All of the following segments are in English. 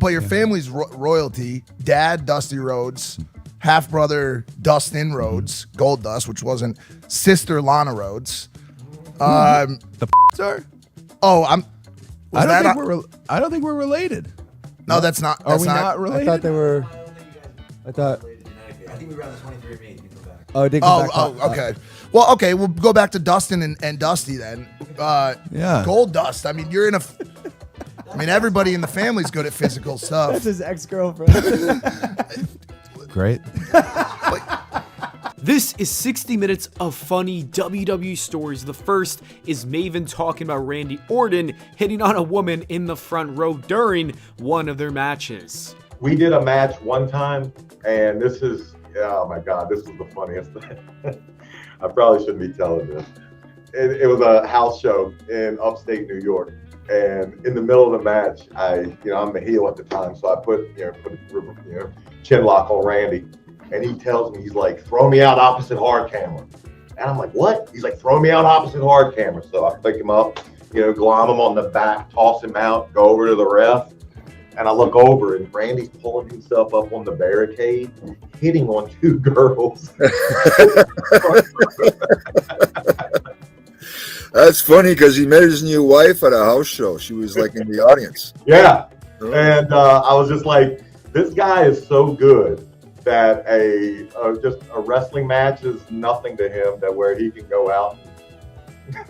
but your family's royalty. Dad, Dusty Rhodes. Half brother, Dustin Rhodes, Gold Dust, which wasn't. Sister, Lana Rhodes. Sorry. Oh, I don't think we're related. No, that's not. Are we not related? I thought they were. I think we ran the 23 and me. Oh, it did come back. Okay. Well, okay, we'll go back to Dustin and Dusty then. Yeah. Gold Dust. I mean, you're in a. I mean, everybody in the family's good at physical stuff. That's his ex-girlfriend. Great. This is 60 minutes of funny WWE stories. The first is Maven talking about Randy Orton hitting on a woman in the front row during one of their matches. We did a match one time, and this is, oh my God, this was the funniest thing. I probably shouldn't be telling this. It was a house show in upstate New York. And in the middle of the match, I'm the heel at the time, so I put chin lock on Randy, and he tells me, he's like, throw me out opposite hard camera. And I'm like, what? He's like, throw me out opposite hard camera. So I pick him up, glom him on the back, toss him out, go over to the ref, and I look over, and Randy's pulling himself up on the barricade, hitting on two girls. That's funny because he met his new wife at a house show. She was like in the audience. Yeah. And I was just like, this guy is so good that just a wrestling match is nothing to him, that where he can go out and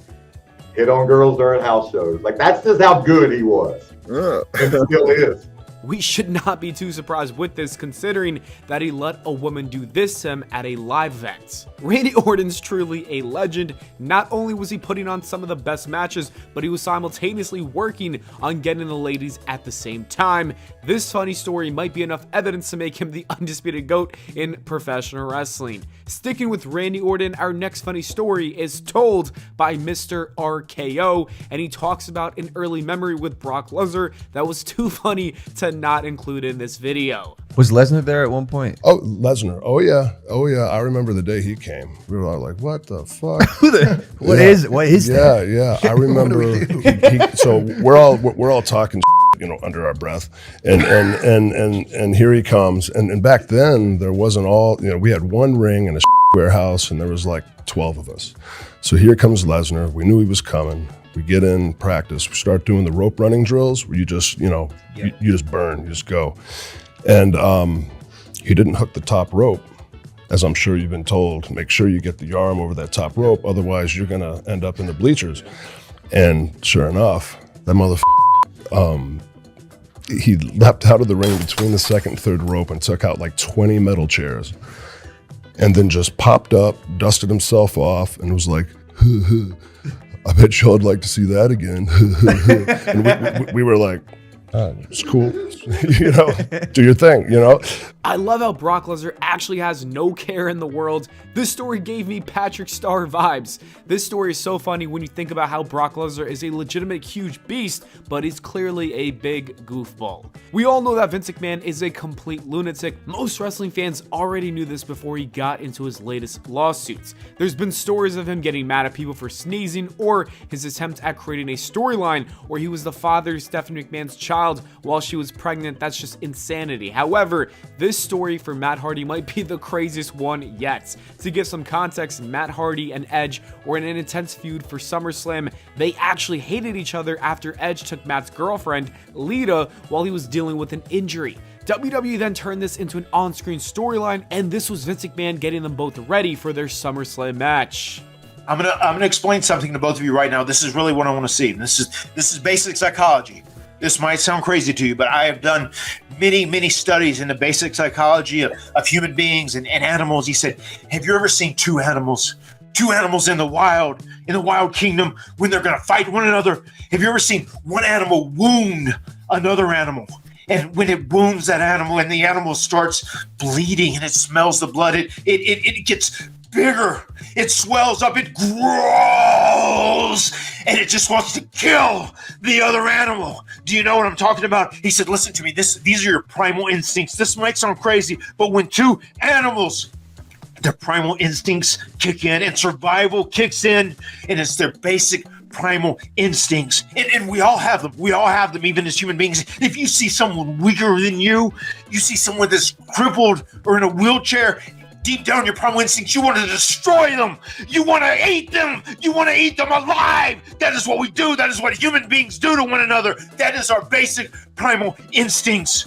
hit on girls during house shows. Like, that's just how good he was. And still is. We should not be too surprised with this, considering that he let a woman do this to him at a live event. Randy Orton's truly a legend. Not only was he putting on some of the best matches, but he was simultaneously working on getting the ladies at the same time. This funny story might be enough evidence to make him the undisputed GOAT in professional wrestling. Sticking with Randy Orton, our next funny story is told by Mr. RKO, and he talks about an early memory with Brock Lesnar that was too funny to not include in this video. Was Lesnar there at one point? Oh, Lesnar. Oh yeah. I remember the day he came. We were all like, "What the fuck? What is that?" Yeah. I remember. So we're all talking, under our breath, and here he comes. And back then there wasn't all. We had one ring and a warehouse, and there was like 12 of us. So here comes Lesnar. We knew he was coming. We get in practice. We start doing the rope running drills where you just, you just burn, you just go. And he didn't hook the top rope, as I'm sure you've been told. Make sure you get the arm over that top rope, otherwise you're gonna end up in the bleachers. And sure enough, that motherfucker, he leapt out of the ring between the second and third rope and took out like 20 metal chairs. And then just popped up, dusted himself off, and was like, I bet y'all would like to see that again. And we were like, it's cool. Do your thing, I love how Brock Lesnar actually has no care in the world. This story gave me Patrick Star vibes. This story is so funny when you think about how Brock Lesnar is a legitimate huge beast, but he's clearly a big goofball. We all know that Vince McMahon is a complete lunatic. Most wrestling fans already knew this before he got into his latest lawsuits. There's been stories of him getting mad at people for sneezing, or his attempt at creating a storyline where he was the father of Stephanie McMahon's child while she was pregnant. That's just insanity. However, this story for Matt Hardy might be the craziest one yet. To give some context, Matt Hardy and Edge were in an intense feud for SummerSlam. They actually hated each other after Edge took Matt's girlfriend, Lita, while he was dealing with an injury. WWE then turned this into an on-screen storyline, and this was Vince McMahon getting them both ready for their SummerSlam match. I'm gonna explain something to both of you right now. This is really what I want to see. This is basic psychology. This might sound crazy to you, but I have done many studies in the basic psychology of human beings and animals. He said, have you ever seen two animals in the wild kingdom when they're going to fight one another? Have you ever seen one animal wound another animal? And when it wounds that animal and the animal starts bleeding and it smells the blood, it gets bigger, it swells up, it grows, and it just wants to kill the other animal. Do you know what I'm talking about? He said, listen to me, these are your primal instincts. This might sound crazy, but when two animals, their primal instincts kick in and survival kicks in, and it's their basic primal instincts, and we all have them. We all have them, even as human beings. If you see someone weaker than you see someone that's crippled or in a wheelchair, deep down in your primal instincts, you want to destroy them. You want to eat them. You want to eat them alive. That is what we do. That is what human beings do to one another. That is our basic primal instincts.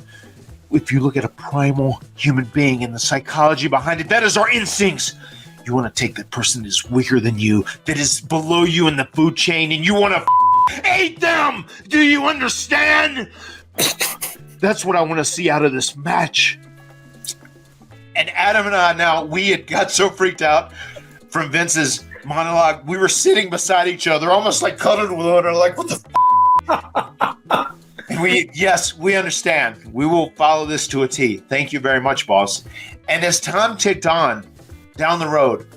If you look at a primal human being and the psychology behind it, that is our instincts. You want to take the person that is weaker than you, that is below you in the food chain, and you want to eat them. Do you understand? That's what I want to see out of this match. And Adam and I, now, we had got so freaked out from Vince's monologue. We were sitting beside each other, almost like cuddled with one another, like, what the And we understand. We will follow this to a T. Thank you very much, boss. And as time ticked on down the road,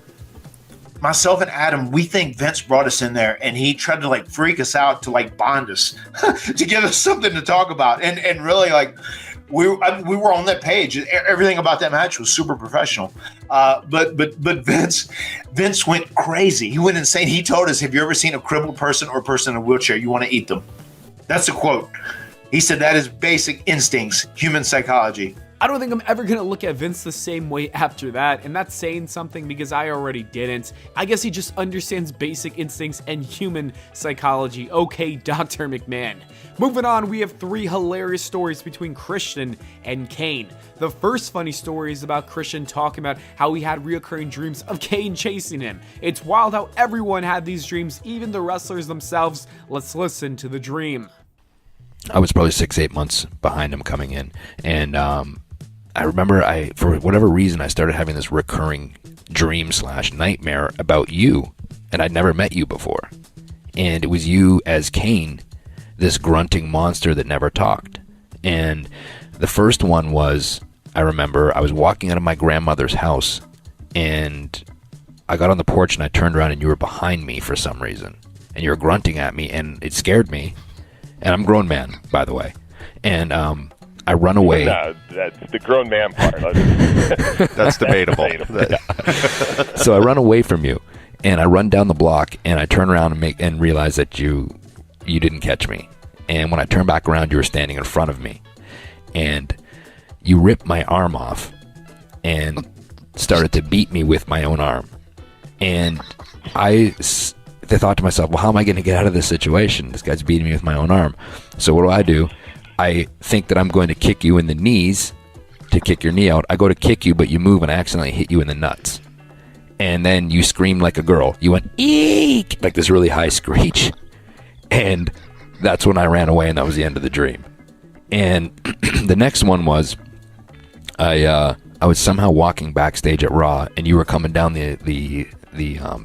myself and Adam, we think Vince brought us in there and he tried to like freak us out to like bond us, to give us something to talk about. And really, like, we were on that page. Everything about that match was super professional. But Vince went crazy. He went insane. He told us, have you ever seen a crippled person or a person in a wheelchair? You want to eat them. That's a quote. He said that is basic instincts, human psychology. I don't think I'm ever going to look at Vince the same way after that, and that's saying something because I already didn't. I guess he just understands basic instincts and human psychology. Okay, Dr. McMahon. Moving on, we have 3 hilarious stories between Christian and Kane. The first funny story is about Christian talking about how he had reoccurring dreams of Kane chasing him. It's wild how everyone had these dreams, even the wrestlers themselves. Let's listen to the dream. I was probably 6-8 months behind him coming in, and I remember for whatever reason, I started having this recurring dream/nightmare about you, and I'd never met you before. And it was you as Kane, this grunting monster that never talked. And the first one was, I remember I was walking out of my grandmother's house, and I got on the porch and I turned around and you were behind me for some reason. And you were grunting at me, and it scared me. And I'm a grown man, by the way. And I run away. No, that's the grown man part. That's debatable. So I run away from you, and I run down the block, and I turn around and realize that you didn't catch me. And when I turned back around, you were standing in front of me, and you ripped my arm off and started to beat me with my own arm. And I thought to myself, well, how am I going to get out of this situation? This guy's beating me with my own arm. So what do? I think that I'm going to kick you in the knees to kick your knee out. I go to kick you, but you move and I accidentally hit you in the nuts. And then you screamed like a girl. You went, eek, like this really high screech. And that's when I ran away, and that was the end of the dream. And the next one was I was somehow walking backstage at Raw, and you were coming down the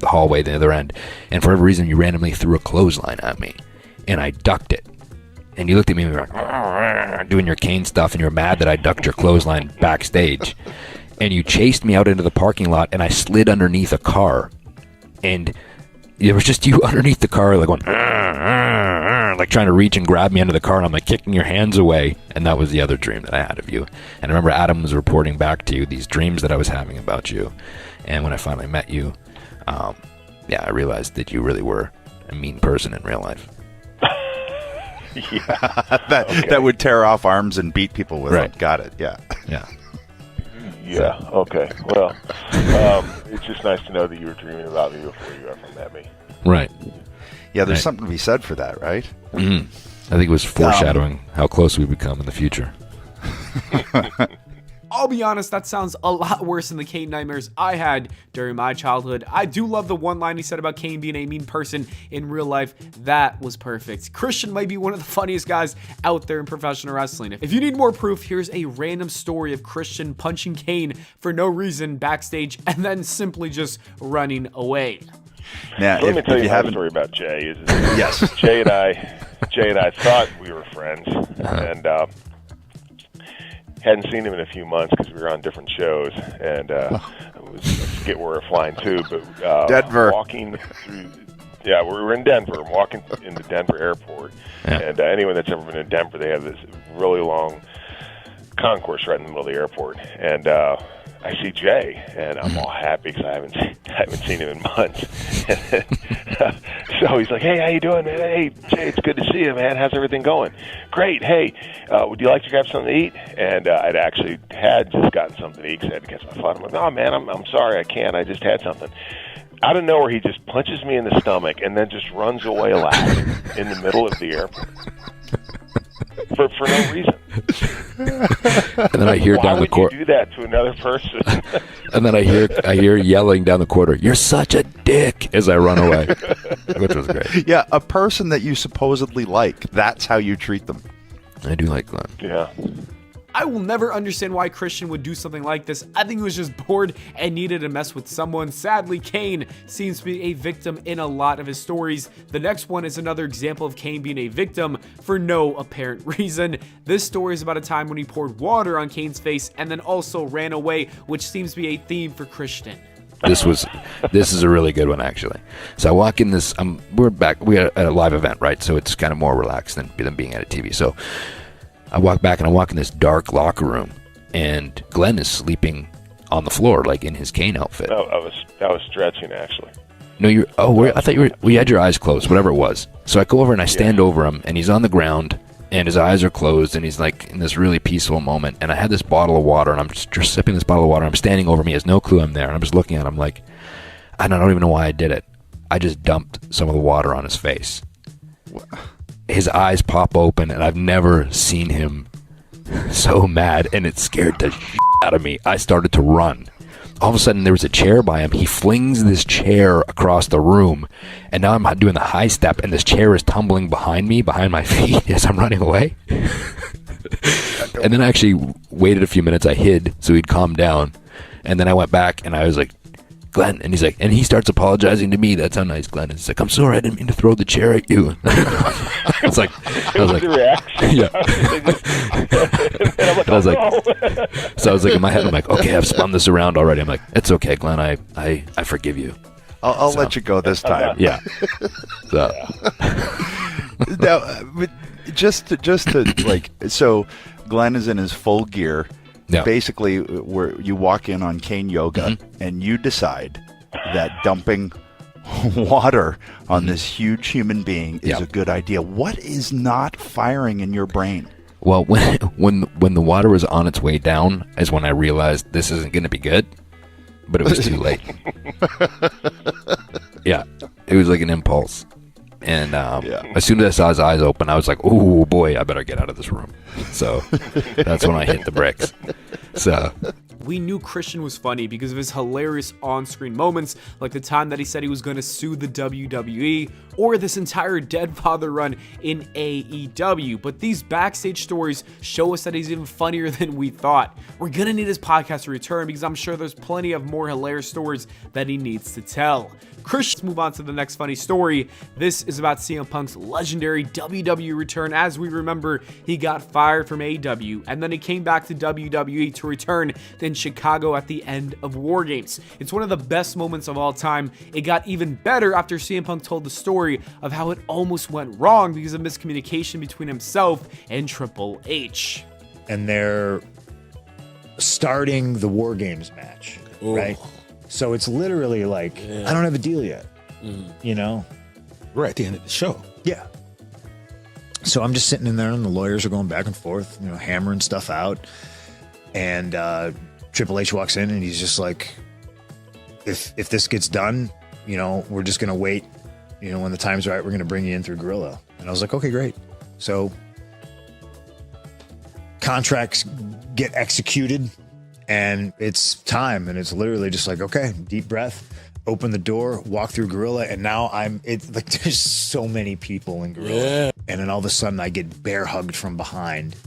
hallway, the other end, and for whatever reason, you randomly threw a clothesline at me, and I ducked it. And you looked at me and you were like, doing your Kane stuff, and you were mad that I ducked your clothesline backstage. And you chased me out into the parking lot, and I slid underneath a car. And it was just you underneath the car, like going, like trying to reach and grab me under the car, and I'm like kicking your hands away. And that was the other dream that I had of you. And I remember Adam was reporting back to you these dreams that I was having about you. And when I finally met you, I realized that you really were a mean person in real life. Yeah, that would tear off arms and beat people with it. Got it. Yeah. Okay. Well, it's just nice to know that you were dreaming about me before you ever met me. Right. Yeah, there's something to be said for that, right? Mm-hmm. I think it was foreshadowing how close we would become in the future. I'll be honest, that sounds a lot worse than the Kane nightmares I had during my childhood. I do love the one line he said about Kane being a mean person in real life. That was perfect. Christian might be one of the funniest guys out there in professional wrestling. If you need more proof, here's a random story of Christian punching Kane for no reason backstage and then simply just running away. Now, let me tell you a story about Jay. Yes, Jay and I thought we were friends, and hadn't seen him in a few months because we were on different shows, and I forget where we're flying to, but Denver. Walking through. Yeah, we were in Denver. I'm walking in the Denver airport, and anyone that's ever been in Denver, they have this really long concourse right in the middle of the airport, and I see Jay, and I'm all happy because I haven't seen him in months. So he's like, "Hey, how you doing, man? Hey, Jay, it's good to see you, man. How's everything going? Great. Hey, would you like to grab something to eat?" And I'd actually had just gotten something to eat because I had to catch my flight. I'm like, "Oh, man, I'm sorry, I can't. I just had something." Out of nowhere, he just punches me in the stomach and then just runs away laughing in the middle of the airport for no reason. And then I hear down the corridor. Why would you do that to another person? And then I hear yelling down the corridor, "You're such a dick!" as I run away, which was great. Yeah, a person that you supposedly like. That's how you treat them. I do like Glenn. Yeah. I will never understand why Christian would do something like this. I think he was just bored and needed to mess with someone. Sadly, Kane seems to be a victim in a lot of his stories. The next one is another example of Kane being a victim for no apparent reason. This story is about a time when he poured water on Kane's face and then also ran away, which seems to be a theme for Christian. This is a really good one, actually. So I walk in this. We're at a live event, right? So it's kind of more relaxed than being at a TV. So I walk back and I walk in this dark locker room, and Glenn is sleeping on the floor, like in his Kane outfit. No, I was stretching actually. No, I thought you were. We had your eyes closed, whatever it was. So I go over and I stand over him, and he's on the ground, and his eyes are closed, and he's like in this really peaceful moment. And I had this bottle of water, and I'm just sipping this bottle of water. I'm standing over him. He has no clue I'm there, and I'm just looking at him like, I don't even know why I did it. I just dumped some of the water on his face. His eyes pop open, and I've never seen him so mad, and it scared the shit out of me. I started to run. All of a sudden, there was a chair by him. He flings this chair across the room, and now I'm doing the high step, and this chair is tumbling behind my feet as I'm running away. And then I actually waited a few minutes. I hid so he'd calm down, and then I went back, and I was like, "Glenn," and he's like, and he starts apologizing to me. That's how nice Glenn is. He's like, "I'm sorry, I didn't mean to throw the chair at you." I was like, the reaction. Yeah. I was like, so I was like in my head, I'm like, okay, I've spun this around already. I'm like, it's okay, Glenn. I forgive you. I'll let you go this time. Yeah. So. Now, but just to like, so Glenn is in his full gear. Yeah. Basically, where you walk in on Kane Yoga and you decide that dumping water on this huge human being is a good idea. What is not firing in your brain? Well, when the water was on its way down is when I realized this isn't going to be good, but it was too late. Yeah, it was like an impulse. And as soon as I saw his eyes open, I was like, "Oh boy, I better get out of this room." So that's when I hit the bricks. So we knew Christian was funny because of his hilarious on-screen moments, like the time that he said he was going to sue the WWE, or this entire Dead Father run in AEW. But these backstage stories show us that he's even funnier than we thought. We're going to need his podcast to return because I'm sure there's plenty of more hilarious stories that he needs to tell. Christian, let's move on to the next funny story. This is about CM Punk's legendary WWE return. As we remember, he got fired from AEW, and then he came back to WWE to return in Chicago at the end of War Games. It's one of the best moments of all time. It got even better after CM Punk told the story of how it almost went wrong because of miscommunication between himself and Triple H. And they're starting the War Games match, right? So it's literally like, I don't have a deal yet, you know? We're at the end of the show. Yeah. So I'm just sitting in there and the lawyers are going back and forth, you know, hammering stuff out. And Triple H walks in and he's just like, if this gets done, you know, we're just going to wait. You know, when the time's right, we're going to bring you in through Gorilla. And I was like, okay, great. So contracts get executed. And it's time, and it's literally just like, okay, deep breath, open the door, walk through Gorilla, and now it's like there's so many people in Gorilla. Yeah. And then all of a sudden I get bear hugged from behind.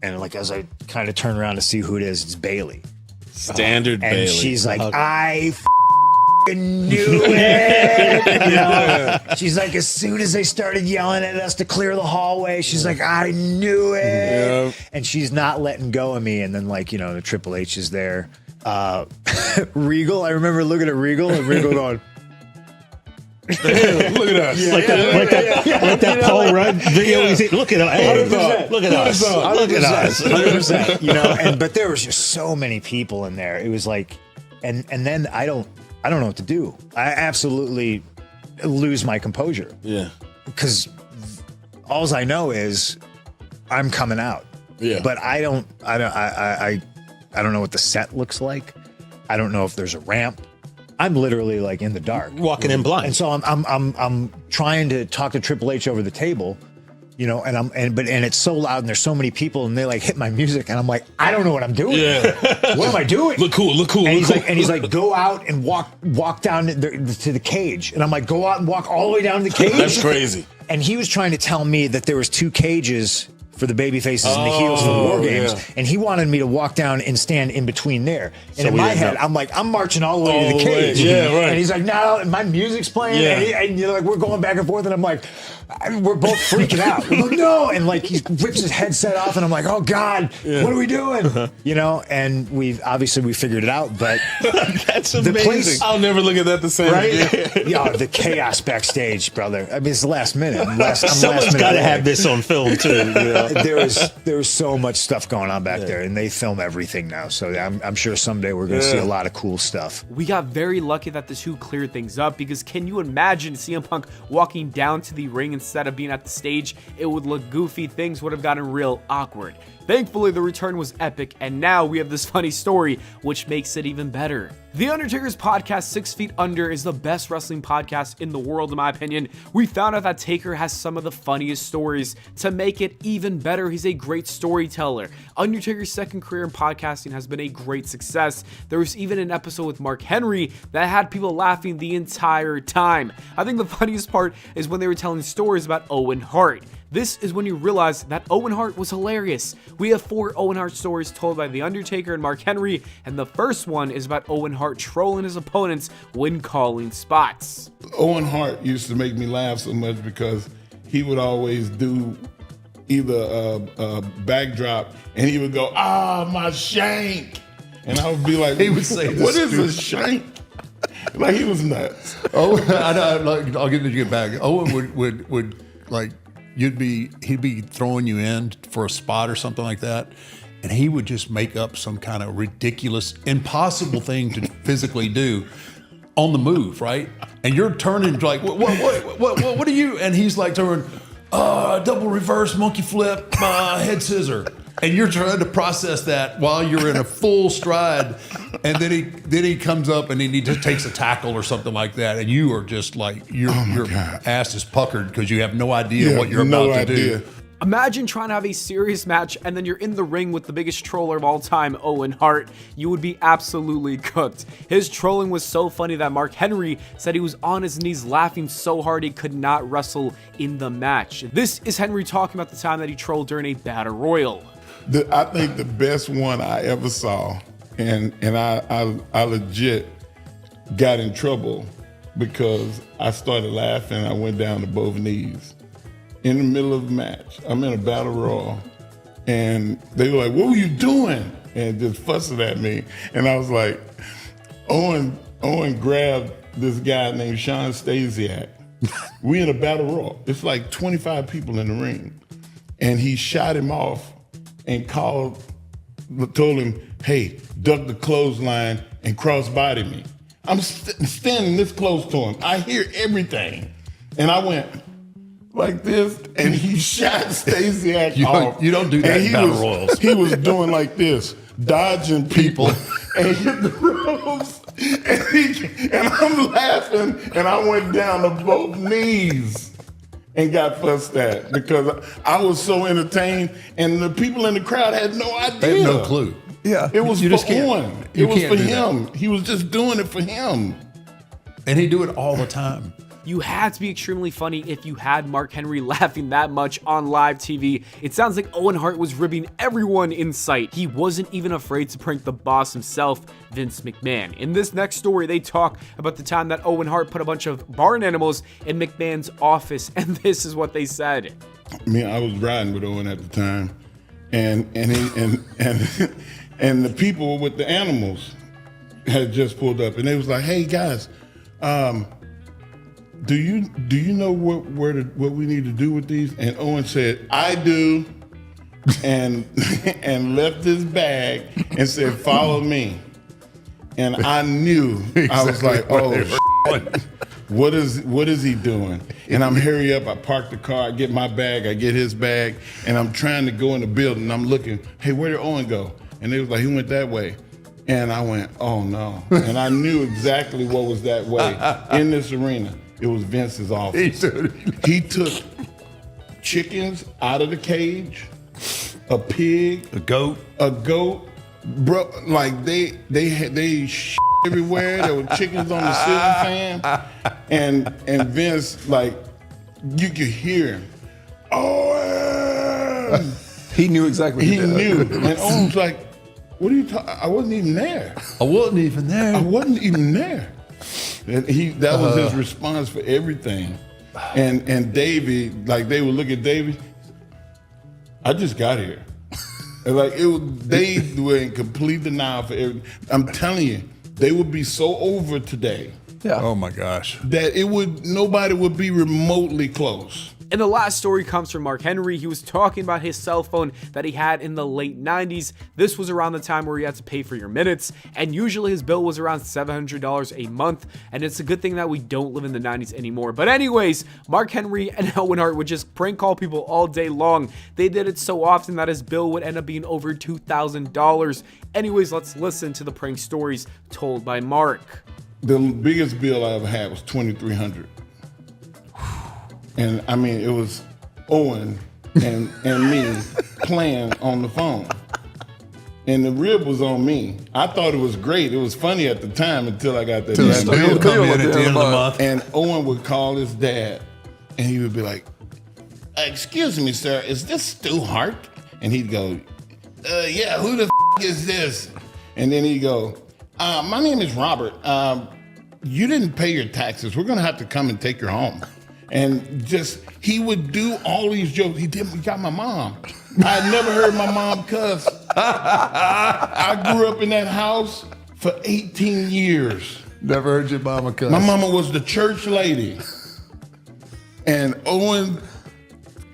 And like as I kind of turn around to see who it is, it's Bailey. Standard and Bailey. She's like, I knew it. You know? She's like, as soon as they started yelling at us to clear the hallway, she's like, I knew it. Yep. And she's not letting go of me. And then, like, you know, the Triple H is there. Regal, I remember looking at Regal and Regal going, look at us. Yeah, like that Paul Rudd video. Look at us. Look at us. Look at us. 100%. You know, but there was just so many people in there. It was like, and then I don't know what to do. I absolutely lose my composure. Yeah. Because all I know is I'm coming out. Yeah. But I don't know what the set looks like. I don't know if there's a ramp. I'm literally like in the dark, walking in blind. And so I'm trying to talk to Triple H over the table, you know, and it's so loud and there's so many people and they like hit my music and I'm like, I don't know what I'm doing. Yeah. What am I doing? Look cool. And he's like, go out and walk down to the cage. And I'm like, go out and walk all the way down to the cage. That's crazy. And he was trying to tell me that there was 2 cages for the baby faces and the heels for the War Games. Yeah. And he wanted me to walk down and stand in between there. And so in my head, I'm like, I'm marching all the way to the cage. Yeah, right. And he's like, no, and my music's playing. Yeah. And you know, like we're going back and forth. And I'm like, we're both freaking out. We're like, no. And like he rips his headset off and I'm like, oh God, what are we doing? You know, and we figured it out. But that's amazing. The place, I'll never look at that the same right? Yeah, the chaos backstage, brother. I mean, it's the last minute. Someone's got to have this on film too. You know? There was so much stuff going on back there, and they film everything now. So I'm sure someday we're going to see a lot of cool stuff. We got very lucky that the 2 cleared things up, because can you imagine CM Punk walking down to the ring instead of being at the stage? It would look goofy. Things would have gotten real awkward. Thankfully, the return was epic, and now we have this funny story, which makes it even better. The Undertaker's podcast, 6 Feet Under, is the best wrestling podcast in the world, in my opinion. We found out that Taker has some of the funniest stories. To make it even better, he's a great storyteller. Undertaker's second career in podcasting has been a great success. There was even an episode with Mark Henry that had people laughing the entire time. I think the funniest part is when they were telling stories about Owen Hart. This is when you realize that Owen Hart was hilarious. We have 4 Owen Hart stories told by The Undertaker and Mark Henry, and the first one is about Owen Hart trolling his opponents when calling spots. Owen Hart used to make me laugh so much because he would always do either a backdrop and he would go, my shank. And I would be like, he would say, what is a shank? Like, he was nuts. Oh, I'll get you back. Owen would like, he'd be throwing you in for a spot or something like that, and he would just make up some kind of ridiculous, impossible thing to physically do on the move, right? And you're turning like, what are you? And he's like turning, double reverse monkey flip, head scissor. And you're trying to process that while you're in a full stride, and then he comes up and he just takes a tackle or something like that, and you are just like your ass is puckered because you have no idea what you're about to do. Imagine trying to have a serious match and then you're in the ring with the biggest troller of all time, Owen Hart. You would be absolutely cooked. His trolling was so funny that Mark Henry said he was on his knees laughing so hard he could not wrestle in the match. This is Henry talking about the time that he trolled during a battle royal. I think the best one I ever saw, and I legit got in trouble because I started laughing. I went down to both knees in the middle of the match. I'm in a battle royal, and they were like, "What were you doing?" And just fussing at me. And I was like, Owen grabbed this guy named Sean Stasiak. We in a battle royal. It's like 25 people in the ring, and he shot him off and told him, "Hey, duck the clothesline and cross-body me." I'm standing this close to him. I hear everything. And I went like this, and he shot Stasiak off. You don't do that in battle royals. He was doing like this, dodging people, and hit the ropes. And I'm laughing, and I went down to both knees and got fussed at because I was so entertained, and the people in the crowd had no idea. They had no clue. Yeah, it was for Owen. It was for him. He was just doing it for him. And he'd do it all the time. You had to be extremely funny if you had Mark Henry laughing that much on live TV. It sounds like Owen Hart was ribbing everyone in sight. He wasn't even afraid to prank the boss himself, Vince McMahon. In this next story, they talk about the time that Owen Hart put a bunch of barn animals in McMahon's office, and this is what they said. I was riding with Owen at the time, and the people with the animals had just pulled up, and they was like, "Hey guys, do you know what we need to do with these?" And Owen said, "I do," and left his bag and said, "Follow me." And I knew, I was like, "Oh, what is he doing? And I'm hurry up. I park the car. I get my bag. I get his bag, and I'm trying to go in the building. And I'm looking. Hey, where did Owen go? And they was like, he went that way. And I went, oh no. And I knew exactly what was that way in this arena. It was Vince's office. He took chickens out of the cage, a pig, a goat, bro. Like they shit everywhere. There were chickens on the ceiling fan, and Vince, like, you could hear him. Oh, he knew exactly. He knew, and Owen was like, "What are you talking? I wasn't even there. I wasn't even there. I wasn't even there." And that was his response for everything. And Davey, like, they would look at Davey. I just got here. And like they were in complete denial for everything. I'm telling you, they would be so over today. Yeah. Oh my gosh. That nobody would be remotely close. And the last story comes from Mark Henry. He was talking about his cell phone that he had in the late 90s. This was around the time where you had to pay for your minutes, and usually his bill was around $700 a month, and it's a good thing that we don't live in the 90s anymore. But anyways, Mark Henry and Owen Hart would just prank call people all day long. They did it so often that his bill would end up being over $2,000. Anyways, let's listen to the prank stories told by Mark. The biggest bill I ever had was $2,300. And I mean, it was Owen and me playing on the phone. And the rib was on me. I thought it was great. It was funny at the time until I got that bill come in at the end of the month. And Owen would call his dad, and he would be like, "Excuse me, sir, is this Stu Hart?" And he'd go, "Yeah, who the is this?" And then he'd go, "My name is Robert. You didn't pay your taxes. We're gonna have to come and take you home." And he would do all these jokes. He got my mom. I had never heard my mom cuss. I grew up in that house for 18 years. Never heard your mama cuss. My mama was the church lady. And Owen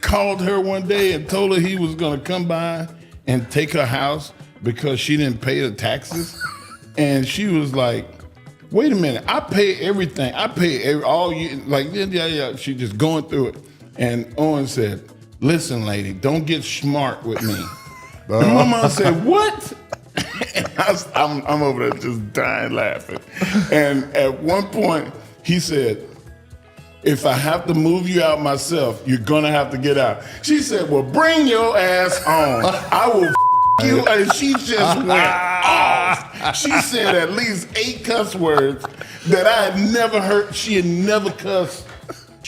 called her one day and told her he was gonna come by and take her house because she didn't pay the taxes. And she was like, "Wait a minute, I pay everything. I pay all you," like, yeah. She just going through it. And Owen said, "Listen, lady, don't get smart with me." And my mom said, "What?" And I'm over there just dying laughing. And at one point, he said, "If I have to move you out myself, you're gonna have to get out." She said, "Well, bring your ass on. I will you." And she just went off. She said at least 8 cuss words that I had never heard. She had never cussed.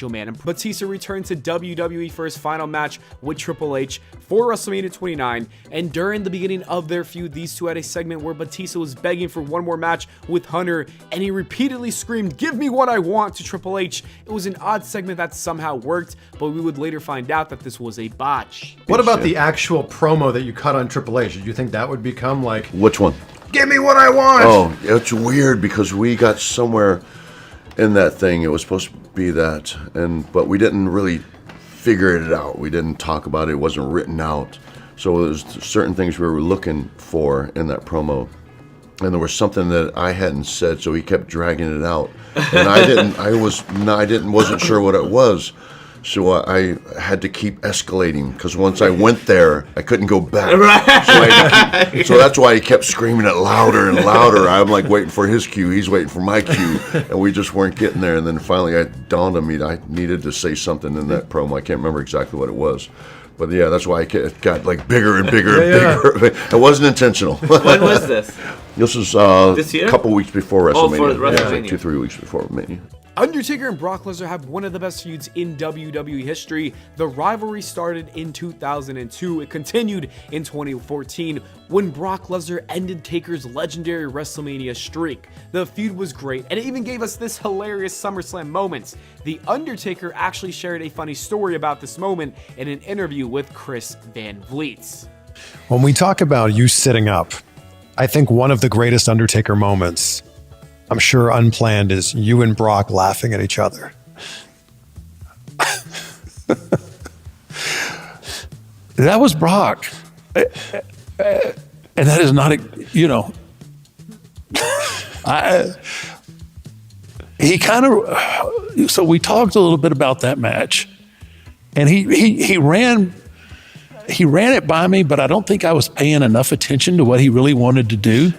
Man, and Batista returned to WWE for his final match with Triple H for WrestleMania 29, and during the beginning of their feud, these two had a segment where Batista was begging for one more match with Hunter, and he repeatedly screamed, "Give me what I want," to Triple H. It was an odd segment that somehow worked, but we would later find out that this was a botch. What about the actual promo that you cut on Triple H? Did you think that would become like... Which one? Give me what I want! Oh, it's weird because we got somewhere in that thing. It was supposed to be that, but we didn't really figure it out. We didn't talk about it. It wasn't written out. So there's certain things we were looking for in that promo, and there was something that I hadn't said, so he kept dragging it out, and wasn't sure what it was. So I had to keep escalating because once I went there, I couldn't go back. Right. So that's why he kept screaming it louder and louder. I'm like waiting for his cue. He's waiting for my cue. And we just weren't getting there. And then finally it dawned on me I needed to say something in that promo. I can't remember exactly what it was. But yeah, that's why it got like bigger and bigger and bigger. It wasn't intentional. When was this? This was this year? A couple weeks before WrestleMania. Oh, for WrestleMania. Yeah, like 2-3 weeks before Mania. Undertaker and Brock Lesnar have one of the best feuds in WWE history. The rivalry started in 2002. It continued in 2014 when Brock Lesnar ended Taker's legendary WrestleMania streak. The feud was great, and it even gave us this hilarious SummerSlam moment. The Undertaker actually shared a funny story about this moment in an interview with Chris Van Vliet. When we talk about you sitting up, I think one of the greatest Undertaker moments, I'm sure unplanned, is you and Brock laughing at each other. That was Brock. And that is not, he kind of, so we talked a little bit about that match, and he ran it by me, but I don't think I was paying enough attention to what he really wanted to do.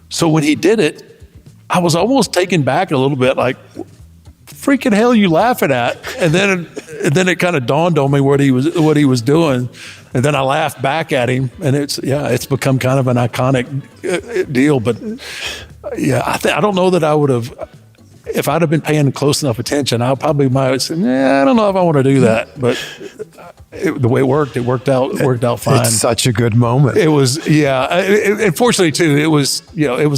So when he did it, I was almost taken back a little bit, like, freaking hell you laughing at? And then it kind of dawned on me what he was doing. And then I laughed back at him, and it's become kind of an iconic deal. But yeah, I don't know that I would have, if I'd have been paying close enough attention, I probably might have said, I don't know if I want to do that. But the way it worked out fine. It's such a good moment. It was, unfortunately too, it was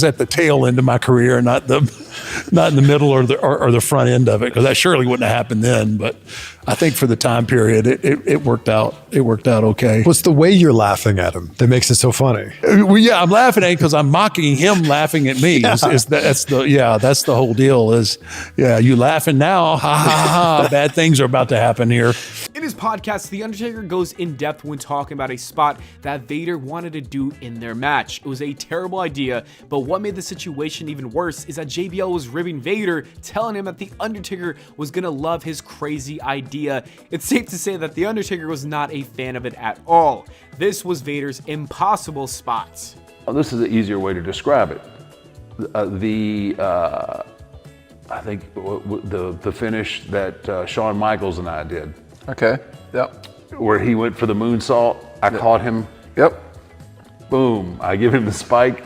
at the tail end of my career, not in the middle or the front end of it, because that surely wouldn't have happened then. But I think for the time period, it worked out. It worked out okay. What's the way you're laughing at him that makes it so funny? Well, yeah, I'm laughing at him because I'm mocking him laughing at me. That's the whole deal. You laughing now? Ha ha ha! Bad things are about to happen here. In his podcast, The Undertaker goes in depth when talking about a spot that Vader wanted to do in their match. It was a terrible idea, but what made the situation even worse is that JBL was ribbing Vader, telling him that The Undertaker was gonna love his crazy idea. It's safe to say that The Undertaker was not a fan of it at all. This was Vader's impossible spot. Well, this is an easier way to describe it. I think the finish that Shawn Michaels and I did. Okay. Yep. Where he went for the moonsault. I caught him. Yep. Boom. I give him the spike.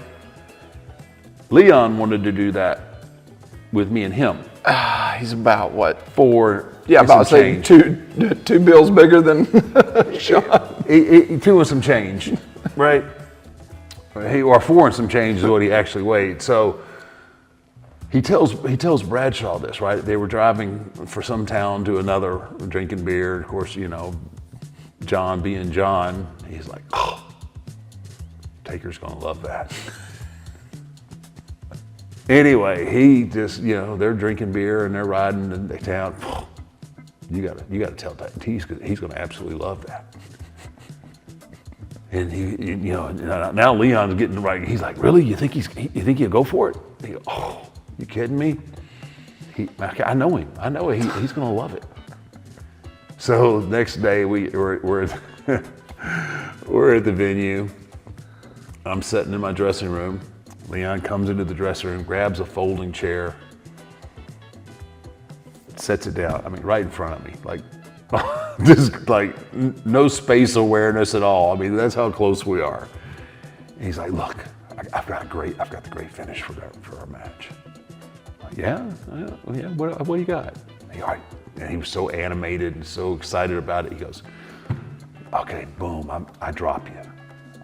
Leon wanted to do that with me and him. He's about what? Four. Yeah, about say two bills bigger than Shawn. Two and some change, right? Or four and some change is what he actually weighed. So he tells Bradshaw this, right? They were driving for some town to another, drinking beer. Of course, John being John, he's like, oh, Taker's gonna love that. Anyway, he just, they're drinking beer and they're riding in the town. You gotta tell that he's gonna absolutely love that. And he, now Leon's getting right. He's like, really? You think he'll go for it? He goes, oh, you kidding me? I know him. I know he's gonna love it. So next day we're at the venue. I'm sitting in my dressing room. Leon comes into the dressing room, grabs a folding chair, sets it down. I mean, right in front of me, like just like no space awareness at all. I mean, that's how close we are. And he's like, "Look, I've got the great finish for our match." I'm like, yeah. What do you got? And he was so animated and so excited about it. He goes, "Okay, boom, I drop you.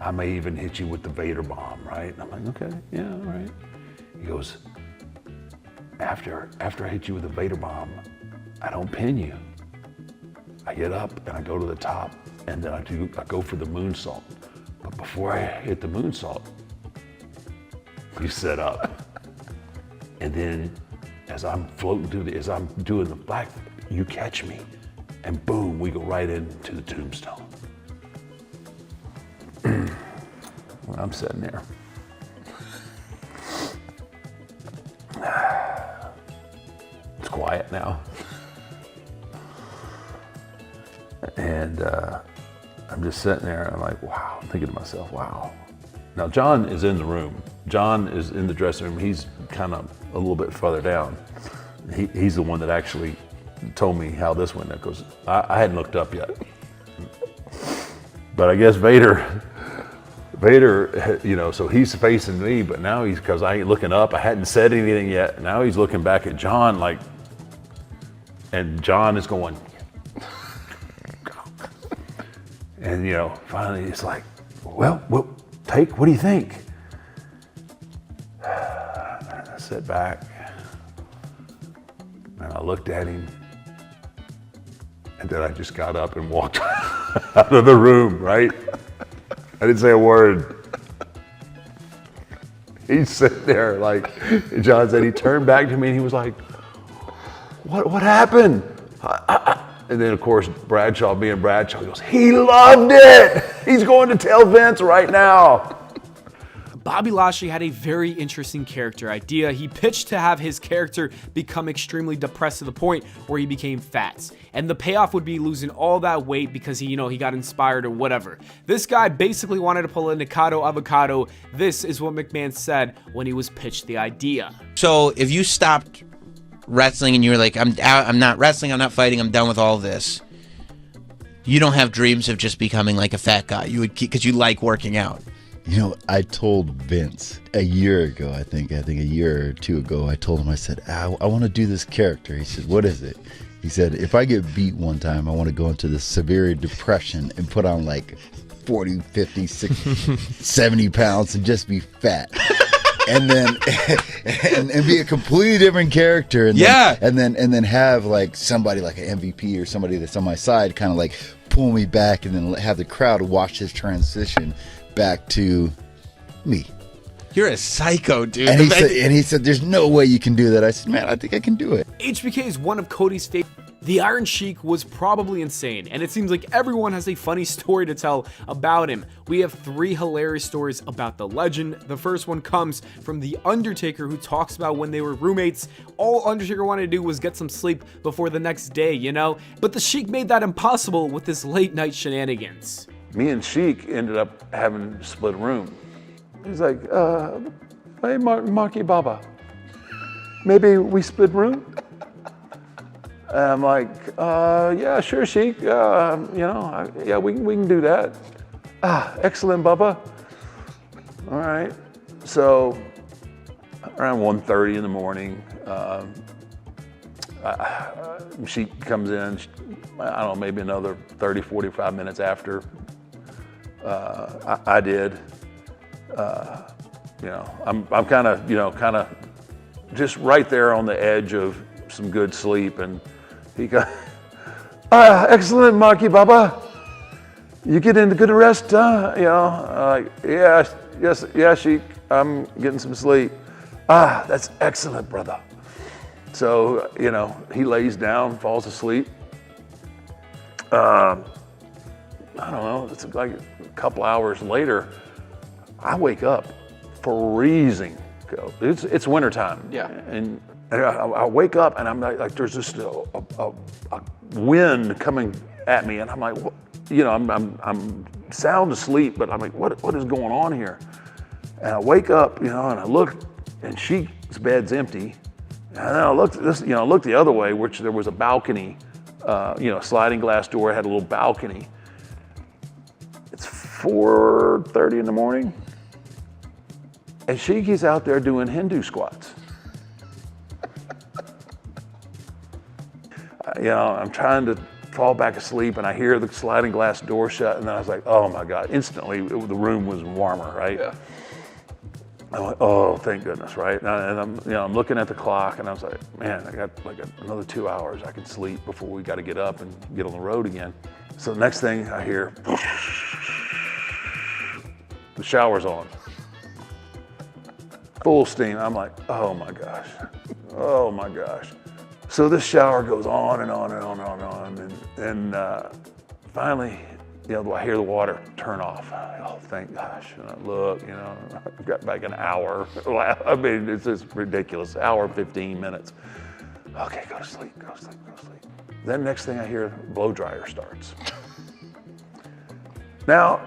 I may even hit you with the Vader bomb, right?" And I'm like, "Okay, yeah, all right." He goes, after I hit you with the Vader bomb, I don't pin you. I get up and I go to the top, and then I go for the moonsault. But before I hit the moonsault, you set up. And then as I'm floating through as I'm doing the black, you catch me, and boom, we go right into the tombstone. When I'm sitting there, it's quiet now, and I'm just sitting there. And I'm like, wow. I'm thinking to myself, wow. Now John is in the room. John is in the dressing room. He's kind of a little bit further down. He's the one that actually told me how this went, because I hadn't looked up yet. But I guess Vader, so he's facing me, but now because I ain't looking up, I hadn't said anything yet. Now he's looking back at John and John is going, and finally it's like, well, Take, what do you think? I sat back and I looked at him, and then I just got up and walked out of the room, right? I didn't say a word. He's sitting there like, John said, he turned back to me and he was like, what happened? And then of course, Bradshaw being Bradshaw, he goes, he loved it. He's going to tell Vince right now. Bobby Lashley had a very interesting character idea. He pitched to have his character become extremely depressed to the point where he became fat. And the payoff would be losing all that weight because he got inspired or whatever. This guy basically wanted to pull a Nikado avocado. This is what McMahon said when he was pitched the idea. So if you stopped wrestling and you were like, I'm not wrestling, I'm not fighting, I'm done with all this, you don't have dreams of just becoming like a fat guy. You would keep, because you like working out. You know, I told Vince a year ago, I think a year or two ago, I told him, I said, I want to do this character. He said, what is it? He said, if I get beat one time, I want to go into this severe depression and put on like 40, 50, 60, 70 pounds and just be fat. And then and be a completely different character, and then have like somebody like an MVP or somebody that's on my side kind of like pull me back, and then have the crowd watch this transition back to me. You're a psycho, dude. And he said, there's no way you can do that. I said, man, I think I can do it. HBK is one of Cody's favorites. The Iron Sheik was probably insane, and it seems like everyone has a funny story to tell about him. We have 3 hilarious stories about the legend. The first one comes from The Undertaker, who talks about when they were roommates. All Undertaker wanted to do was get some sleep before the next day, But the Sheik made that impossible with his late night shenanigans. Me and Sheik ended up having to split a room. He's like, hey, Marky Baba, maybe we split room? And I'm like, yeah, sure, Sheik. Yeah, we can do that. Excellent, Bubba. All right. So around 1:30 in the morning, Sheik comes in. I don't know, maybe another 30, 45 minutes after I did. I'm kind of just right there on the edge of some good sleep, and he goes, excellent, Marky Baba. You get into good rest, huh? Yeah, Sheik, I'm getting some sleep. That's excellent, brother. So, he lays down, falls asleep. I don't know, it's like a couple hours later, I wake up freezing. It's wintertime. Yeah. And I wake up and I'm like there's just a wind coming at me, and I'm like, I'm sound asleep, but I'm like, what is going on here? And I wake up, and I look, and Sheik's bed's empty. And then I looked the other way, which there was a balcony, sliding glass door, had a little balcony. It's 4:30 in the morning, and Sheiky's out there doing Hindu squats. I'm trying to fall back asleep, and I hear the sliding glass door shut, and then I was like, oh my God, instantly the room was warmer, right? Yeah. I went, oh, thank goodness, right? And I'm looking at the clock, and I was like, man, I got like another 2 hours I can sleep before we got to get up and get on the road again. So the next thing I hear, the shower's on. Full steam. I'm like, oh my gosh. Oh my gosh. So this shower goes on and on and on and on. And finally, I hear the water turn off. Oh, thank gosh. And I look, I've got like an hour. I mean, it's just ridiculous. Hour, 15 minutes. Okay, go to sleep, go to sleep, go to sleep. Then next thing I hear, blow dryer starts. Now,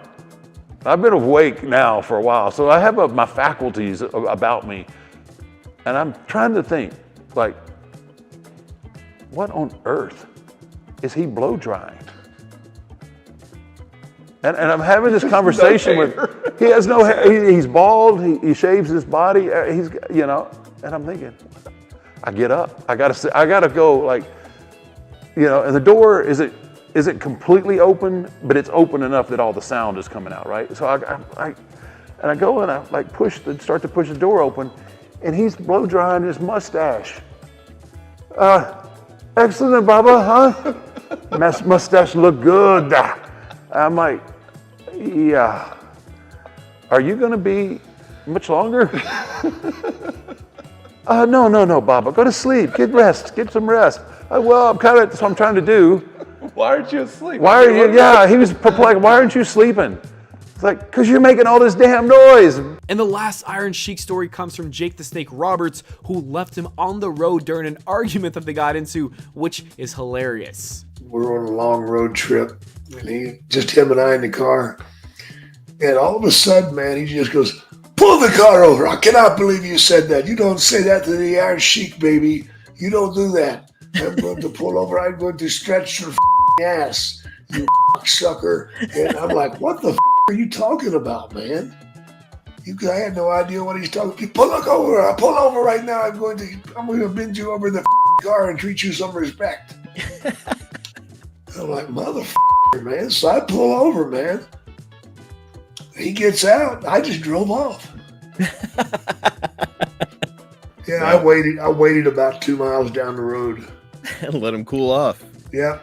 I've been awake now for a while, so I have my faculties about me. And I'm trying to think, like, what on earth is he blow drying? And I'm having this conversation with, he has no hair, he's bald, he shaves his body, and I'm thinking, I get up, I gotta go, like, and the door isn't completely open, but it's open enough that all the sound is coming out, right? So I go and I like start to push the door open, and he's blow drying his mustache. Excellent, Baba, huh? Mustache look good. I'm like, yeah. Are you gonna be much longer? No, Baba. Go to sleep. Get rest. Get some rest. Well, that's what I'm trying to do. Why aren't you asleep? Why are you? Yeah, he was perplexed. Why aren't you sleeping? It's like, because you're making all this damn noise. And the last Iron Sheik story comes from Jake the Snake Roberts, who left him on the road during an argument that they got into, which is hilarious. We're on a long road trip, and just him and I in the car. And all of a sudden, man, he just goes, pull the car over. I cannot believe you said that. You don't say that to the Iron Sheik, baby. You don't do that. I'm going to pull over. I'm going to stretch your ass, you sucker. And I'm like, what the are you talking about, man? I had no idea what he's talking about. Pull over. I pull over right now. I'm going to bend you over the car and treat you some respect. I'm like, motherfucker, man. So I pull over, man. He gets out. I just drove off. Yeah, I waited about 2 miles down the road. Let him cool off. Yeah.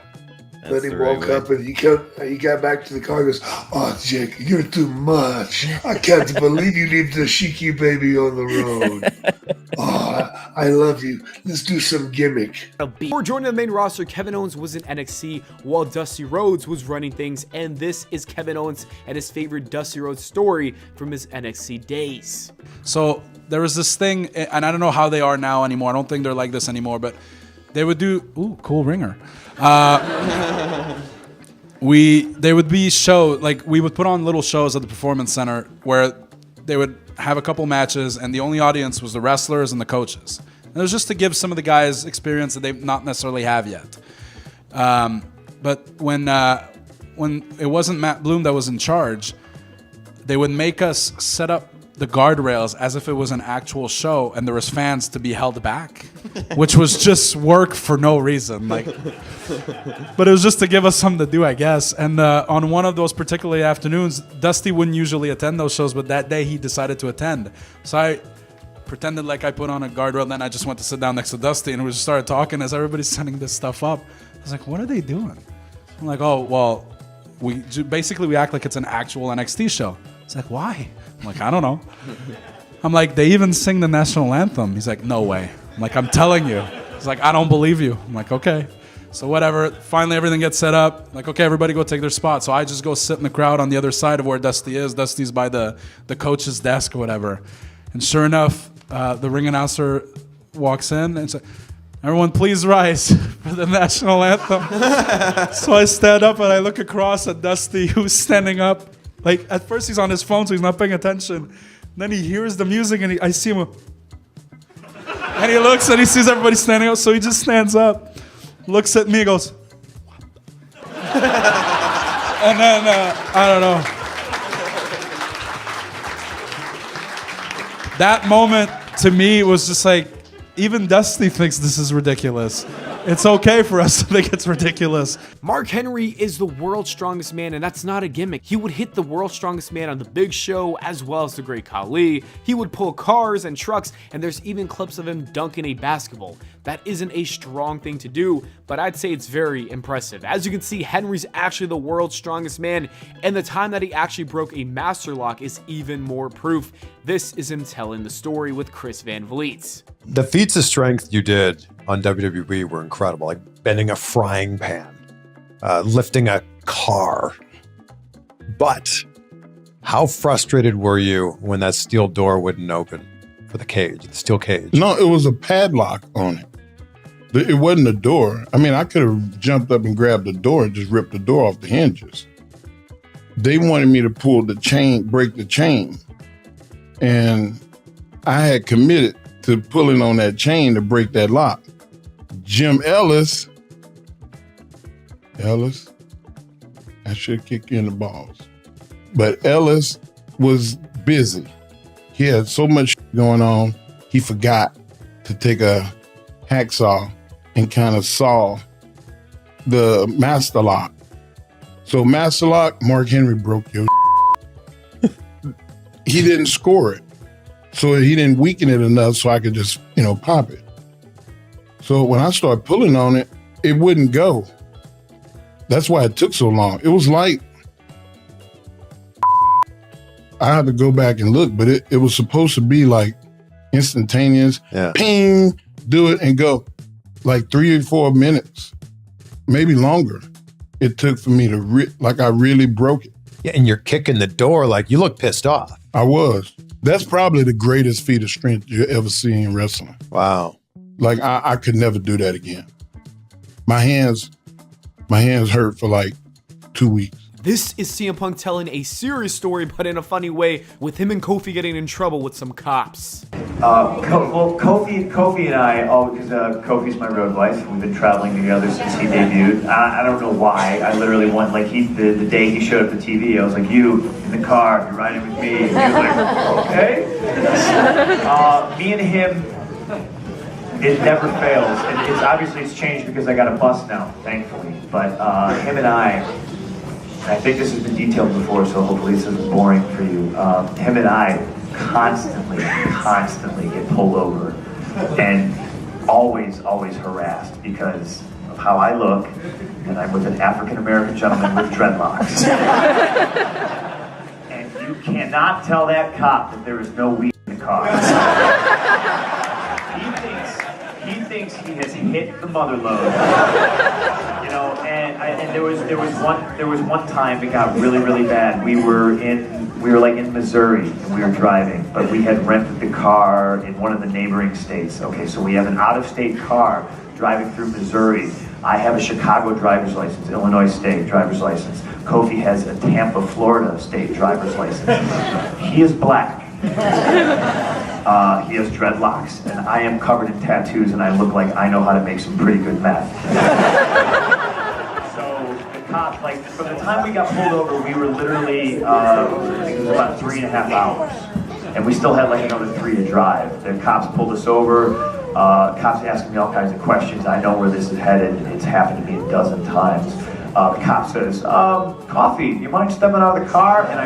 Then he woke up and he got back to the car and goes, oh, Jake, you're too much. I can't believe you leave the Sheiky baby on the road. Oh, I love you. Let's do some gimmick. Before joining the main roster, Kevin Owens was in NXT while Dusty Rhodes was running things, and this is Kevin Owens and his favorite Dusty Rhodes story from his NXT days. So there was this thing, and I don't know how they are now anymore. I don't think they're like this anymore, but they would do, ooh, cool ringer. They would be we would put on little shows at the Performance Center where they would have a couple matches and the only audience was the wrestlers and the coaches. And it was just to give some of the guys experience that they not necessarily have yet. But when it wasn't Matt Bloom that was in charge, they would make us set up the guardrails as if it was an actual show and there was fans to be held back, which was just work for no reason. But it was just to give us something to do, I guess. And on one of those particular afternoons, Dusty wouldn't usually attend those shows, but that day he decided to attend. So I pretended like I put on a guardrail, then I just went to sit down next to Dusty and we just started talking as everybody's setting this stuff up. I was like, what are they doing? I'm like, oh, well, we act like it's an actual NXT show. It's like, why? I'm like, I don't know. I'm like, they even sing the national anthem. He's like, no way. I'm like, I'm telling you. He's like, I don't believe you. I'm like, okay. So whatever. Finally, everything gets set up. Like, okay, everybody go take their spot. So I just go sit in the crowd on the other side of where Dusty is. Dusty's by the coach's desk or whatever. And sure enough, the ring announcer walks in and says, everyone please rise for the national anthem. So I stand up and I look across at Dusty, who's standing up. Like, at first he's on his phone, so he's not paying attention. And then he hears the music, and I see him. And he looks, and he sees everybody standing up, so he just stands up, looks at me, and goes, and then, I don't know. That moment, to me, was just like, even Dusty thinks this is ridiculous. It's okay for us to think it's ridiculous. Mark Henry is the world's strongest man, and that's not a gimmick. He would hit the world's strongest man on the Big Show, as well as the Great Khali. He would pull cars and trucks, and there's even clips of him dunking a basketball. That isn't a strong thing to do, but I'd say it's very impressive. As you can see, Henry's actually the world's strongest man, and the time that he actually broke a master lock is even more proof. This is him telling the story with Chris Van Vliet. The feats of strength you did on WWE were incredible, like bending a frying pan, lifting a car. But how frustrated were you when that steel door wouldn't open for the cage, the steel cage? No, it was a padlock on it. It wasn't a door. I mean, I could have jumped up and grabbed the door and just ripped the door off the hinges. They wanted me to pull the chain, break the chain. And I had committed to pulling on that chain to break that lock. Jim Ellis, I should kick you in the balls. But Ellis was busy. He had so much going on, he forgot to take a hacksaw and kind of saw the master lock. So master lock, Mark Henry broke your He didn't score it. So he didn't weaken it enough so I could just, pop it. So when I started pulling on it, it wouldn't go. That's why it took so long. It was like, I had to go back and look, but it was supposed to be like instantaneous, ping, do it and go. Like 3 or 4 minutes, maybe longer. It took for me to, I really broke it. Yeah, and you're kicking the door like you look pissed off. I was. That's probably the greatest feat of strength you ever see in wrestling. Wow. Like I could never do that again. My hands hurt for like 2 weeks. This is CM Punk telling a serious story, but in a funny way, with him and Kofi getting in trouble with some cops. Kofi and I, because Kofi's my road wife, we've been traveling together since he debuted. I don't know why. I literally went, like, the day he showed up at TV, I was like, you, in the car, you're riding with me. And he was like, okay. Me and him, it never fails. It's obviously it's changed because I got a bus now, thankfully. But him and I think this has been detailed before, so hopefully this isn't boring for you. Him and I constantly get pulled over and always harassed because of how I look, and I'm with an African-American gentleman with dreadlocks. And you cannot tell that cop that there is no weed in the car. He thinks he has hit the mother lode. You know, and there was one time it got really bad. We were like in Missouri and we were driving, but we had rented the car in one of the neighboring states. Okay, so we have an out-of-state car driving through Missouri. I have a Chicago driver's license, Illinois state driver's license. Kofi has a Tampa, Florida state driver's license. He is black. He has dreadlocks, and I am covered in tattoos, and I look like I know how to make some pretty good meth. So the cops, like, from the time we got pulled over, we were literally, I think it was about 3.5 hours, and we still had like another 3 to drive. The cops pulled us over. Cops asking me all kinds of questions. I know where this is headed. It's happened to me a dozen times. The cop says, "Coffee, you mind stepping out of the car?" And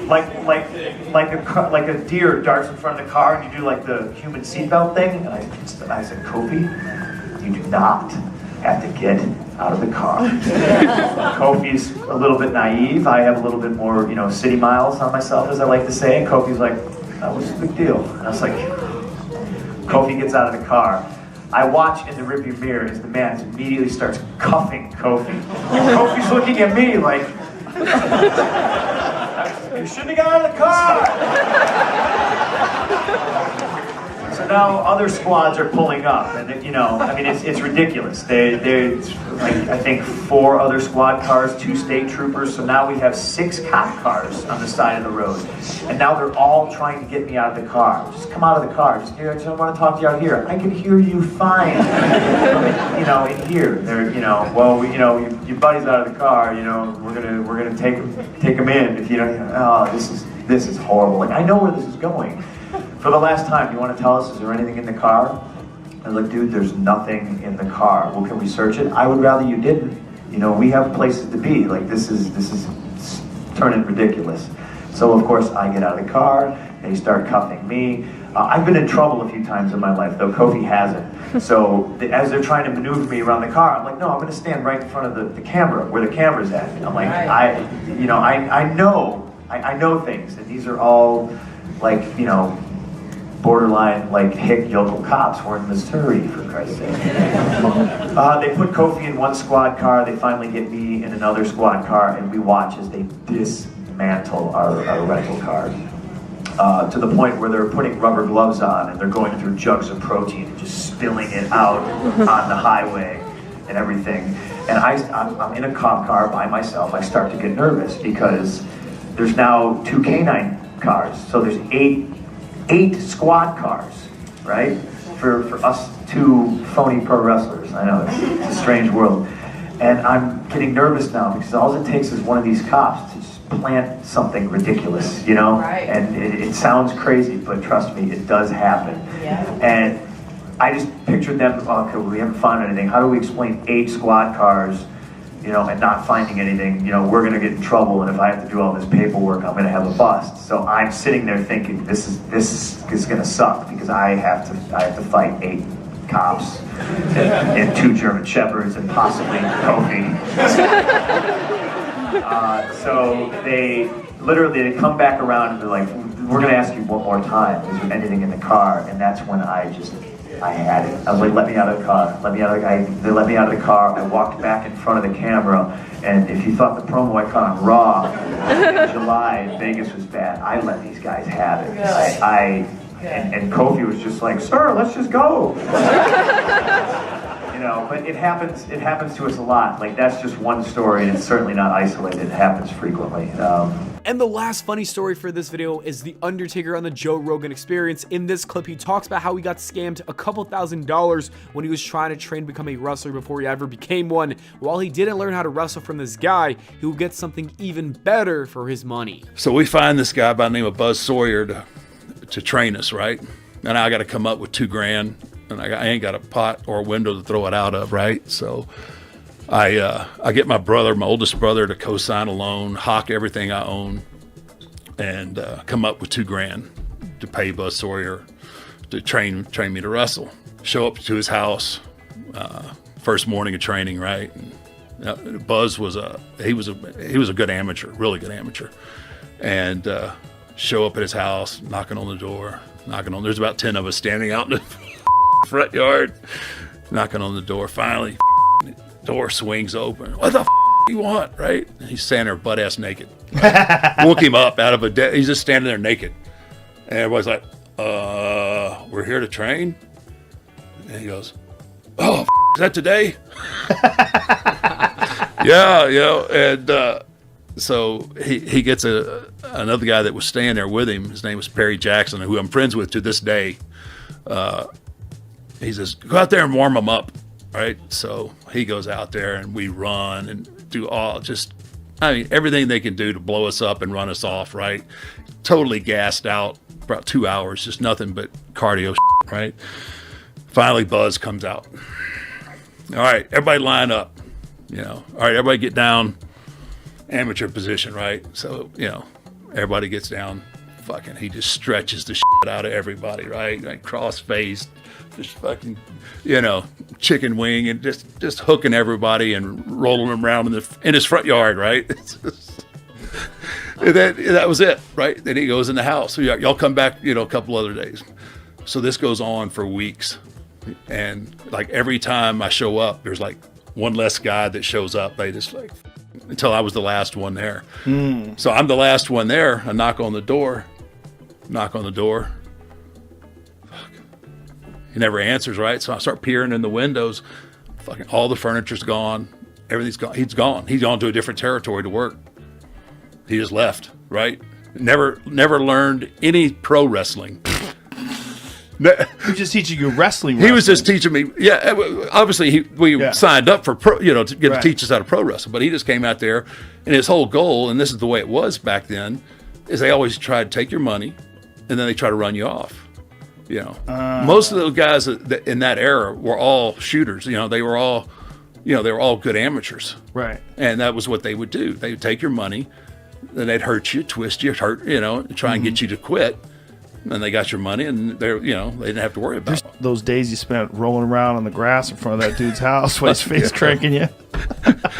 like a deer darts in front of the car, and you do like the human seatbelt thing. And I said, "Kofi, you do not have to get out of the car." Kofi's a little bit naive. I have a little bit more, city miles on myself, as I like to say. And Kofi's like, "What's the big deal?" And I was like, Kofi gets out of the car. I watch in the rearview mirror as the man immediately starts cuffing Kofi. And Kofi's looking at me like, "You shouldn't have got out of the car." So now other squads are pulling up, and it's ridiculous. There's like I think 4 other squad cars, 2 state troopers. So now we have 6 cop cars on the side of the road, and now they're all trying to get me out of the car. Just come out of the car. I just want to talk to you out here. I can hear you fine. In here, they're your buddy's out of the car. We're gonna take him in. If you don't, this is horrible. Like I know where this is going. For the last time, you want to tell us, is there anything in the car? I was like, dude, there's nothing in the car. Well, can we search it? I would rather you didn't. We have places to be. Like, this is turning ridiculous. So, of course, I get out of the car. They start cuffing me. I've been in trouble a few times in my life, though Kofi hasn't. So, as they're trying to maneuver me around the car, I'm like, no, I'm going to stand right in front of the camera, where the camera's at. I'm like, I know things, and these are all, like, borderline, like, hick yokel cops. We're in Missouri, for Christ's sake. They put Kofi in one squad car. They finally get me in another squad car, and we watch as they dismantle our rental car. To the point where they're putting rubber gloves on, and they're going through jugs of protein and just spilling it out on the highway and everything. And I'm in a cop car by myself. I start to get nervous because there's now 2 canine cars. So there's 8 squad cars, right? For us 2 phony pro wrestlers. I know, it's a strange world. And I'm getting nervous now because all it takes is one of these cops to just plant something ridiculous, Right. And it sounds crazy, but trust me, it does happen. Yeah. And I just pictured them, okay, we haven't found anything. How do we explain 8 squad cars, and not finding anything? We're gonna get in trouble, and if I have to do all this paperwork, I'm gonna have a bust. So I'm sitting there thinking, this is gonna suck because I have to fight 8 cops and 2 German Shepherds and possibly Kofi. So they come back around and they're like, we're gonna ask you one more time, is there anything in the car? And that's when I had it. I was like, let me out of the car. They let me out of the car. I walked back in front of the camera, And if you thought the promo I cut on Raw in July in Vegas was bad, I let these guys have it. And Kofi was just like, sir, let's just go. You know, but it happens to us a lot. Like, that's just one story, and it's certainly not isolated. It happens frequently. And the last funny story for this video is The Undertaker on the Joe Rogan Experience. In this clip, he talks about how he got scammed a couple $1,000s when he was trying to train to become a wrestler before he ever became one. While he didn't learn how to wrestle from this guy, he would get something even better for his money. So we find this guy by the name of Buzz Sawyer to train us, right? And I got to come up with $2,000, and I ain't got a pot or a window to throw it out of, right? So I get my oldest brother, to co-sign a loan, hawk everything I own, and come up with $2,000 to pay Buzz Sawyer to train me to wrestle. Show up to his house, first morning of training, right? And, Buzz was a good amateur, really good amateur, and show up at his house, knocking on the door. There's about 10 of us standing out in the front yard, knocking on the door. Finally, door swings open. What the do you want, right? And he's standing there butt ass naked. Woke him up out of a he's just standing there naked. And everybody's like, we're here to train? And he goes, oh, is that today? Yeah, you know, and so he gets another guy that was staying there with him. His name was Perry Jackson, who I'm friends with to this day. He says, go out there and warm them up, right? So he goes out there and we run and do everything they can do to blow us up and run us off, right? Totally gassed out, about 2 hours, just nothing but cardio, right? Finally, Buzz comes out. All right, everybody line up, you know. All right, everybody get down. Amateur position, right? So, you know, everybody gets down. Fucking, he just stretches the shit out of everybody, right? Like cross-faced, just fucking, you know, chicken wing, and just hooking everybody and rolling them around in his front yard, right? That was it, right? Then he goes in the house. So y'all come back, you know, a couple other days. So this goes on for weeks, and like every time I show up, there's like one less guy that shows up. They just like. Until I was the last one there. So I'm the last one there. I knock on the door. Fuck. He never answers, right? So I start peering in the windows. Fucking all the furniture's gone. Everything's gone. He's gone. He's gone to a different territory to work. He just left, right? Never learned any pro wrestling. He was just teaching you wrestling. He was just teaching me. Yeah, obviously we signed up for pro, you know, to teach us how to pro wrestle. But he just came out there, and his whole goal, and this is the way it was back then, is they always try to take your money, and then they try to run you off. You know, most of those guys in that era were all shooters. You know, they were all good amateurs. Right. And that was what they would do. They would take your money, then they'd hurt you, twist you, you know, try and get you to quit. And they got your money, and they didn't have to worry about it. Those days you spent rolling around on the grass in front of that dude's house with his face cranking you.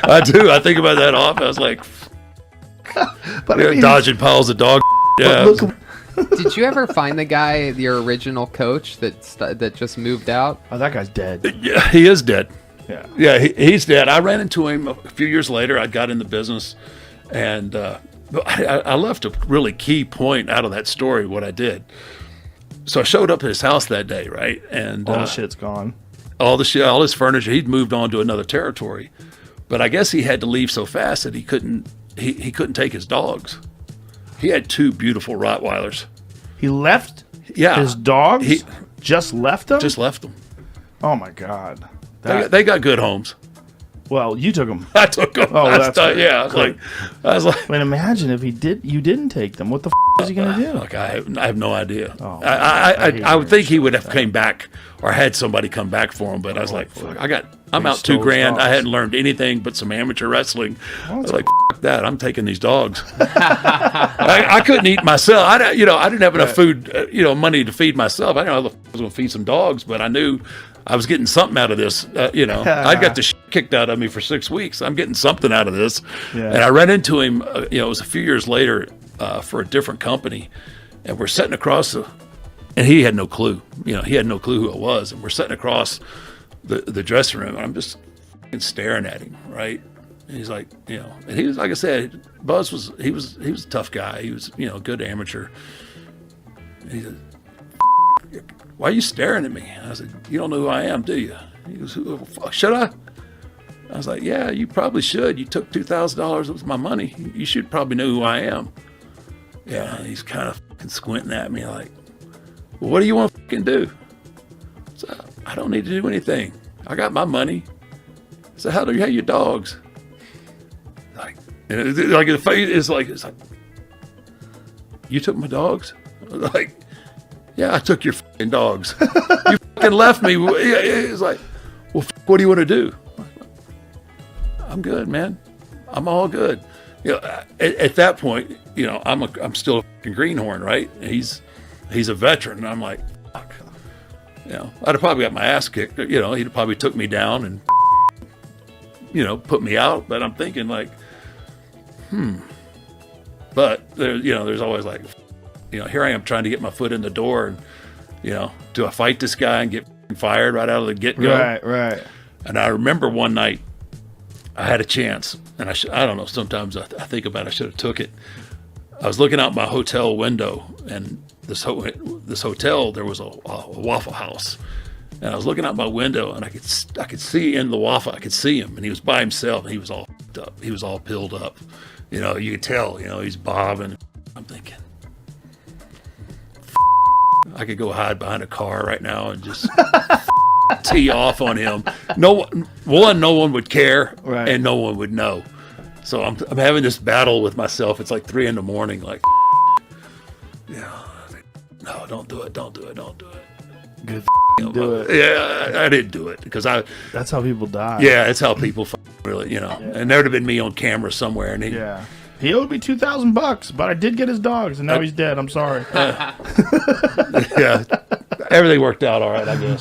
I do. I think about that often. I was like, dodging piles of dog. Yeah. Did you ever find the guy, your original coach that just moved out? Oh, that guy's dead. Yeah, he is dead. Yeah. Yeah, he's dead. I ran into him a few years later. I got in the business, and but I left a really key point out of that story, what I did. So I showed up at his house that day, right? And all the shit's gone. All his furniture, he'd moved on to another territory. But I guess he had to leave so fast that he couldn't take his dogs. He had 2 beautiful Rottweilers. He left his dogs? He just left them? Just left them. Oh, my God. They got good homes. Well, you took them. I took them. Oh, that's good. Yeah. I was like, man, imagine if you didn't take them. What the is he going to do? Look, I have no idea. Oh, I would think he would have came back or had somebody come back for him, but I was like, fuck, I'm out $2,000. I hadn't learned anything but some amateur wrestling. I was like, fuck that. I'm taking these dogs. I couldn't eat myself. I didn't have enough food, money to feed myself. I didn't know how I was going to feed some dogs, but I knew I was getting something out of this. I got the shit kicked out of me for 6 weeks. I'm getting something out of this. Yeah. And I ran into him, it was a few years later for a different company. And we're sitting across and he had no clue. He had no clue who it was. And we're sitting across the dressing room. And I'm just staring at him, right? And he's like, you know, and he was, like I said, Buzz was a tough guy. He was, you know, a good amateur. And he said, why are you staring at me? I said, you don't know who I am, do you? He goes, should I? I was like, yeah, you probably should. You took $2,000 of my money. You should probably know who I am. Yeah, and he's kind of squinting at me like, well, what do you want to fucking do? So I don't need to do anything. I got my money. So how do you have your dogs? Like, and it's like, you took my dogs? Like, yeah, I took your fucking dogs. You fucking left me. It's like, well, what do you want to do? I'm good, man. I'm all good. You know, at that point, you know, I'm still a fucking greenhorn, right? He's a veteran. And I'm like, fuck. You know, I'd have probably got my ass kicked. You know, he'd probably took me down and, you know, put me out. But I'm thinking like, But there, you know, there's always like, you know, here I am trying to get my foot in the door, and you know, do I fight this guy and get fired right out of the get-go? Right. And I remember one night I had a chance, and I don't know, sometimes I think about it, I should have took it. I was looking out my hotel window, and this hotel, there was a Waffle House. And I was looking out my window, and I could see in the Waffle, I could see him, and he was by himself, and he was all f***ed up. He was all pilled up. You know, you could tell, you know, he's bobbing. I'm thinking, I could go hide behind a car right now and just tee off on him. No one would care, and no one would know. So I'm having this battle with myself. It's like 3 a.m. like, yeah, no, don't do it. Good do it. Yeah, I didn't do it because that's how people die. Yeah, it's how people really, you know. Yeah. And there would have been me on camera somewhere, and he owed me $2,000, but I did get his dogs, and now he's dead. I'm sorry. Yeah, everything worked out all right, I guess.